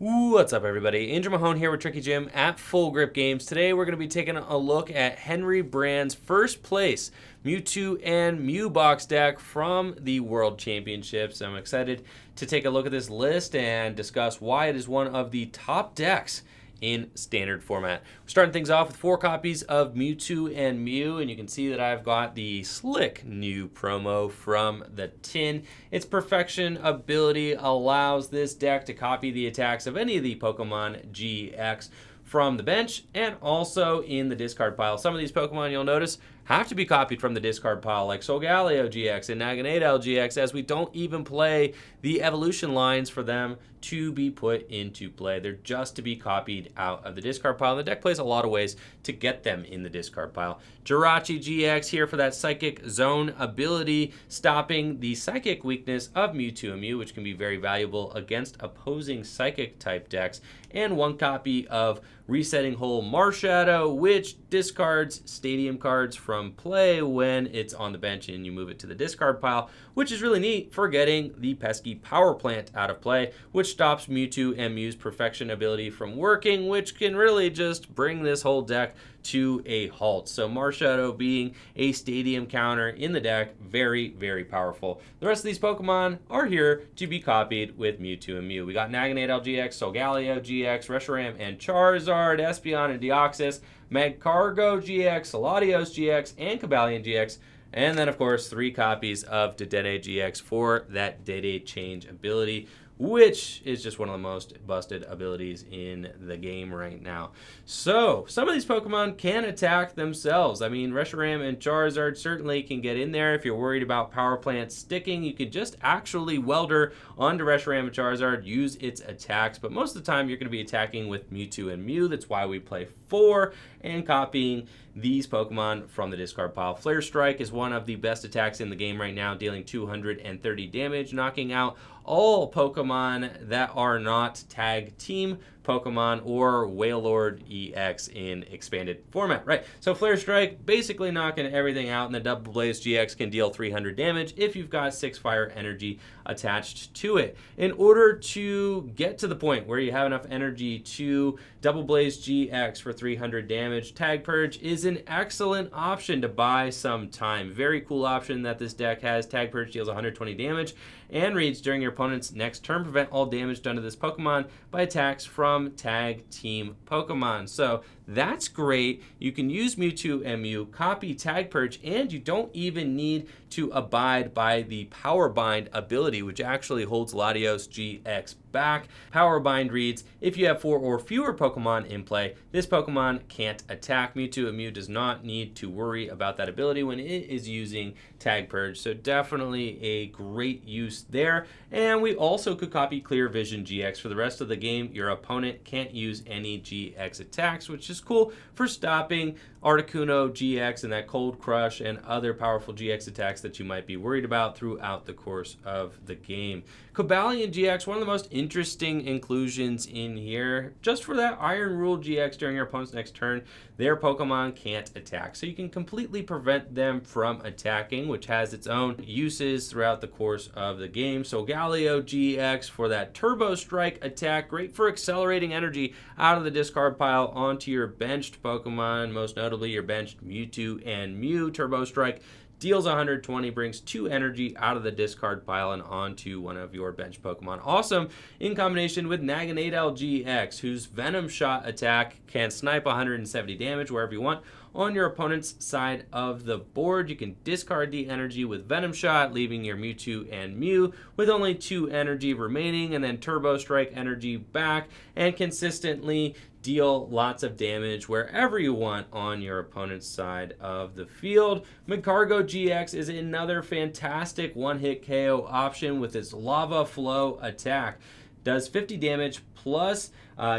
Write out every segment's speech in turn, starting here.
What's up, everybody? Andrew Mahone here with Tricky Jim at Full Grip Games. Today we're going to be taking a look at Henry Brand's first place Mewtwo and Mew box deck from the World Championships. I'm excited to take a look at this list and discuss why it is one of the top decks in standard format. We're starting things off with 4 copies of Mewtwo and Mew, and you can see that I've got the slick new promo from the tin. Its perfection ability allows this deck to copy the attacks of any of the Pokemon GX from the bench and also in the discard pile. Some of these Pokemon, you'll notice, have to be copied from the discard pile, like Solgaleo-GX and Naganadel-GX, as we don't even play the evolution lines for them to be put into play. They're just to be copied out of the discard pile. The deck plays a lot of ways to get them in the discard pile. Jirachi-GX here for that Psychic Zone ability, stopping the Psychic weakness of Mewtwo and Mew, which can be very valuable against opposing Psychic type decks. And 1 copy of Resetting Hole Marshadow, which discards stadium cards from play when it's on the bench and you move it to the discard pile, which is really neat for getting the pesky Power Plant out of play, which stops Mewtwo and Mew's perfection ability from working, which can really just bring this whole deck to a halt. So Marshadow being a stadium counter in the deck, very, very powerful. The rest of these Pokemon are here to be copied with Mewtwo and Mew. We got Naganadel-GX, Solgaleo-GX, Reshiram and Charizard, Espeon and Deoxys, Magcargo-GX, Latios-GX, and Cobalion-GX. And then, of course, 3 copies of Dedenne-GX for that Dede change ability, which is just one of the most busted abilities in the game right now. So, some of these Pokemon can attack themselves. I mean, Reshiram and Charizard certainly can get in there. If you're worried about Power Plant sticking, you can just actually Welder onto Reshiram and Charizard, use its attacks. But most of the time, you're going to be attacking with Mewtwo and Mew. That's why we play 4 and copying these Pokemon from the discard pile. Flare Strike is one of the best attacks in the game right now, dealing 230 damage, knocking out all Pokemon that are not tag team Pokemon or Wailord EX in expanded format, right? So Flare Strike basically knocking everything out, and the Double Blaze GX can deal 300 damage if you've got 6 fire energy attached to it. In order to get to the point where you have enough energy to Double Blaze GX for 300 damage, Tag Purge is an excellent option to buy some time. Very cool option that this deck has. Tag Purge deals 120 damage and reads during your opponent's next turn. Prevent all damage done to this Pokemon by attacks from tag team Pokemon. So that's great. You can use Mewtwo and Mew, copy Tag Purge, and you don't even need to abide by the Power Bind ability, which actually holds Latios-GX back. Power Bind reads, if you have 4 or fewer Pokemon in play, this Pokemon can't attack. Mewtwo and Mew does not need to worry about that ability when it is using Tag Purge. So definitely a great use there. And we also could copy Clear Vision GX. For the rest of the game, your opponent can't use any GX attacks, which is cool for stopping Articuno GX and that Cold Crush and other powerful GX attacks that you might be worried about throughout the course of the game. Cobalion-GX, one of the most interesting inclusions in here, just for that Iron Rule GX during your opponent's next turn. Their Pokemon can't attack, so you can completely prevent them from attacking, which has its own uses throughout the course of the game. So Solgaleo-GX for that Turbo Strike attack, great for accelerating energy out of the discard pile onto your benched Pokemon, most notably your benched Mewtwo and Mew. Turbo Strike deals 120, brings 2 energy out of the discard pile and onto one of your bench Pokemon. Awesome in combination with Naganadel-GX, whose Venom Shot attack can snipe 170 damage wherever you want on your opponent's side of the board. You can discard the energy with Venom Shot, leaving your Mewtwo and Mew with only 2 energy remaining, and then Turbo Strike energy back, and consistently deal lots of damage wherever you want on your opponent's side of the field. Magcargo-GX is another fantastic one-hit KO option with its Lava Flow attack. Does 50 damage plus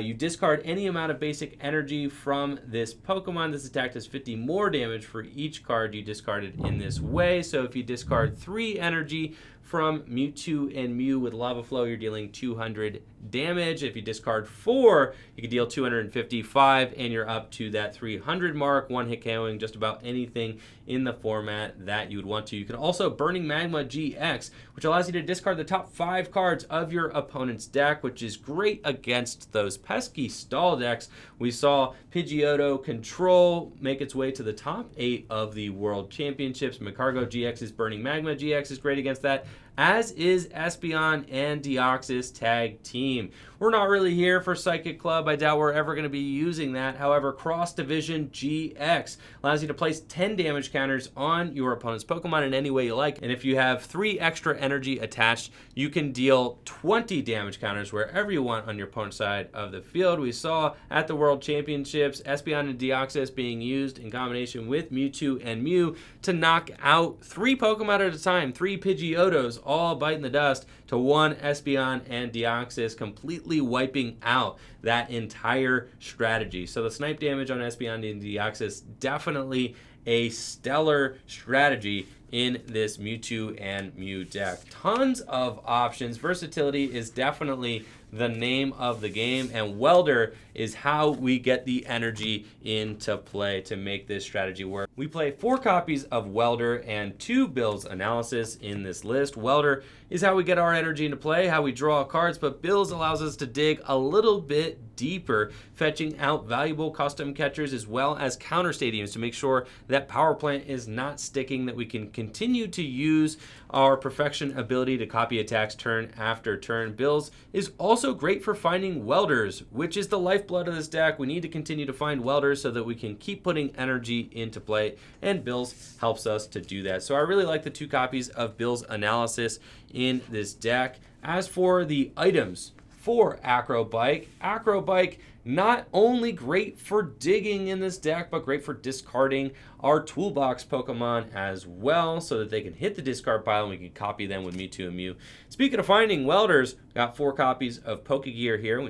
you discard any amount of basic energy from this Pokemon. This attack does 50 more damage for each card you discarded in this way. So if you discard 3 energy from Mewtwo and Mew with Lava Flow, you're dealing 200 damage. If you discard 4, you can deal 255, and you're up to that 300 mark, one-hit KOing just about anything in the format that you would want to. You can also Burning Magma GX, which allows you to discard the top 5 cards of your opponent's deck, which is great against those pesky stall decks. We saw Pidgeotto Control make its way to the top 8 of the World Championships. Magcargo-GX's Burning Magma GX is great against that, as is Espeon and Deoxys Tag Team. We're not really here for Psychic Club. I doubt we're ever going to be using that. However, Cross Division GX allows you to place 10 damage counters on your opponent's Pokemon in any way you like. And if you have 3 extra energy attached, you can deal 20 damage counters wherever you want on your opponent's side of the field. We saw at the World Championships Espeon and Deoxys being used in combination with Mewtwo and Mew to knock out 3 Pokemon at a time, 3 Pidgeottos, all biting the dust, to 1 Espeon and Deoxys, completely wiping out that entire strategy. So the snipe damage on Espeon and Deoxys, definitely a stellar strategy in this Mewtwo and Mew deck. Tons of options. Versatility is definitely the name of the game, and Welder is how we get the energy into play to make this strategy work. We play 4 copies of Welder and 2 Bill's Analysis in this list. Welder is how we get our energy into play, how we draw cards, but Bill's allows us to dig a little bit deeper, fetching out valuable custom catchers as well as counter stadiums to make sure that Power Plant is not sticking, that we can continue to use our Perfection ability to copy attacks turn after turn. Bill's is also great for finding Welders, which is the lifeblood of this deck. We need to continue to find Welders so that we can keep putting energy into play, and Bill's helps us to do that. So I really like the 2 copies of Bill's Analysis in this deck. As for the items for Acro Bike not only great for digging in this deck, but great for discarding our toolbox Pokemon as well, so that they can hit the discard pile and we can copy them with Mewtwo and Mew. Speaking of finding Welders, got 4 copies of Pokegear here.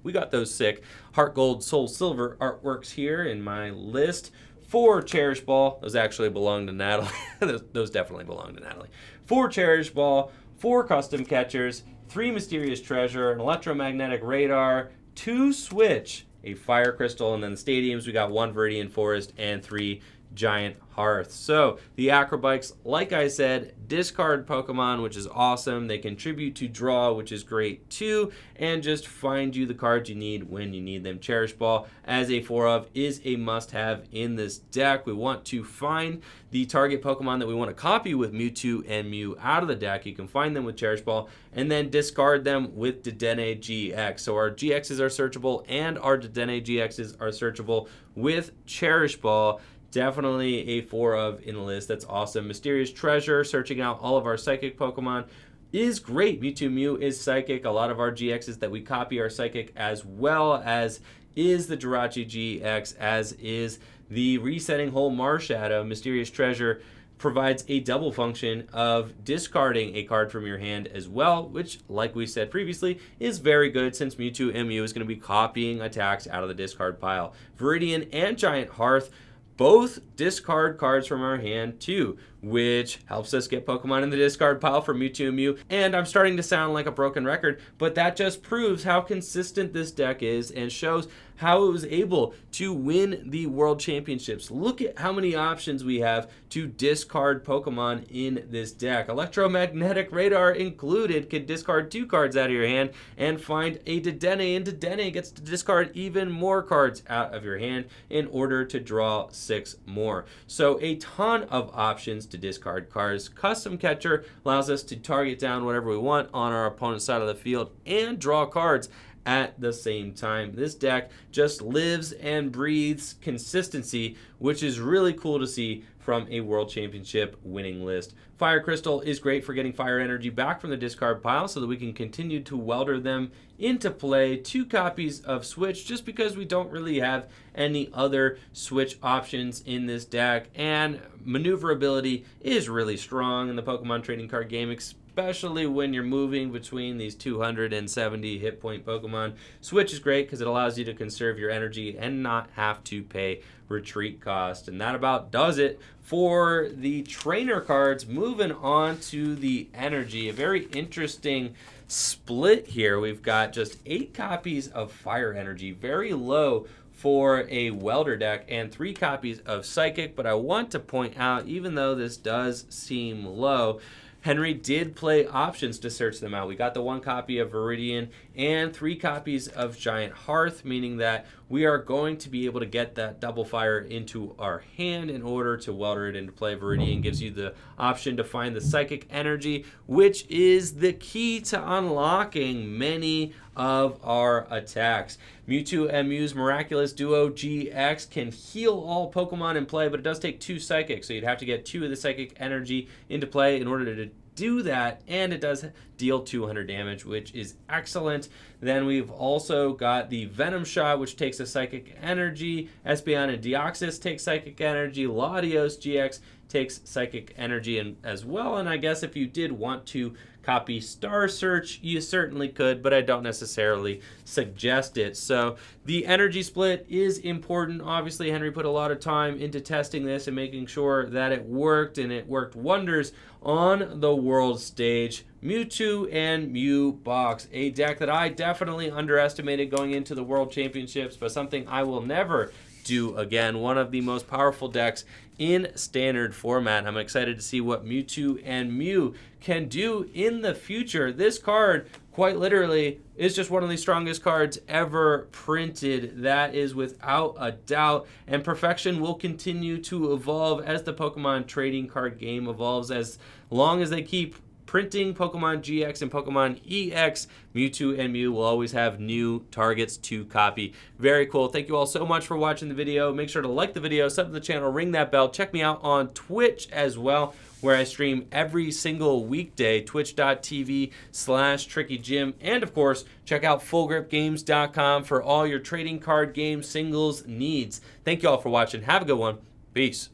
We got those sick Heart Gold, Soul Silver artworks here in my list. 4 Cherish Ball. Those actually belong to Natalie. those definitely belong to Natalie. 4 Cherish Ball, 4 custom catchers, 3 Mysterious Treasure, an Electromagnetic Radar, 2 Switch, a Fire Crystal, and then the stadiums, we got 1 Viridian Forest and 3 Giant Hearth. So the Acro Bikes, like I said, discard Pokemon, which is awesome. They contribute to draw, which is great too, and just find you the cards you need when you need them. Cherish Ball, as a 4-of, is a must-have in this deck. We want to find the target Pokemon that we want to copy with Mewtwo and Mew out of the deck. You can find them with Cherish Ball and then discard them with Dedenne-GX. So our GXs are searchable and our Dedenne-GXs are searchable with Cherish Ball. Definitely a 4-of in the list. That's awesome. Mysterious Treasure, searching out all of our Psychic Pokemon, is great. Mewtwo Mew is Psychic. A lot of our GXs that we copy are Psychic, as well as is the Jirachi-GX, as is the Resetting Hole Marshadow. Mysterious Treasure provides a double function of discarding a card from your hand as well, which, like we said previously, is very good since Mewtwo and Mew is going to be copying attacks out of the discard pile. Viridian and Giant Hearth both discard cards from our hand too, which helps us get Pokemon in the discard pile for Mewtwo and Mew. And I'm starting to sound like a broken record, but that just proves how consistent this deck is and shows how it was able to win the World Championships. Look at how many options we have to discard Pokemon in this deck. Electromagnetic Radar included could discard 2 cards out of your hand and find a Dedenne, and Dedenne gets to discard even more cards out of your hand in order to draw 6 more. So a ton of options to discard cards. Custom Catcher allows us to target down whatever we want on our opponent's side of the field and draw cards at the same time. This deck just lives and breathes consistency, which is really cool to see from a World Championship winning list. Fire Crystal is great for getting fire energy back from the discard pile so that we can continue to welder them into play. 2 copies of Switch, just because we don't really have any other Switch options in this deck, and maneuverability is really strong in the Pokemon trading card game, especially when you're moving between these 270 hit point Pokemon. Switch is great because it allows you to conserve your energy and not have to pay retreat cost. And that about does it for the trainer cards. Moving on to the energy, a very interesting split here. We've got just 8 copies of Fire Energy, very low for a Welder deck, and 3 copies of Psychic. But I want to point out, even though this does seem low, Henry did play options to search them out. We got the 1 copy of Viridian and 3 copies of Giant Hearth, meaning that we are going to be able to get that double fire into our hand in order to welder it into play. Viridian gives you the option to find the Psychic Energy, which is the key to unlocking many of our attacks. Mewtwo and Mew's Miraculous Duo GX can heal all Pokemon in play, but it does take 2 Psychic, so you'd have to get 2 of the Psychic Energy into play in order to do that, and it does deal 200 damage, which is excellent. Then we've also got the Venom Shot, which takes a Psychic Energy. Espeon and Deoxys takes Psychic Energy. Latios-GX takes Psychic Energy as well. And I guess if you did want to copy Star Search, you certainly could, but I don't necessarily suggest it. So the energy split is important. Obviously, Henry put a lot of time into testing this and making sure that it worked, and it worked wonders on the world stage. Mewtwo and Mew box, a deck that I definitely underestimated going into the World Championships, but something I will never do again. One of the most powerful decks in standard format. I'm excited to see what Mewtwo and Mew can do in the future. This card, quite literally, is just one of the strongest cards ever printed. That is without a doubt. And perfection will continue to evolve as the Pokemon trading card game evolves. As long as they keep printing Pokemon GX and Pokemon EX, Mewtwo and Mew will always have new targets to copy. Very cool. Thank you all so much for watching the video. Make sure to like the video, sub to the channel, ring that bell. Check me out on Twitch as well, where I stream every single weekday, twitch.tv/TrickyJim. And of course, check out FullGripGames.com for all your trading card game singles needs. Thank you all for watching. Have a good one. Peace.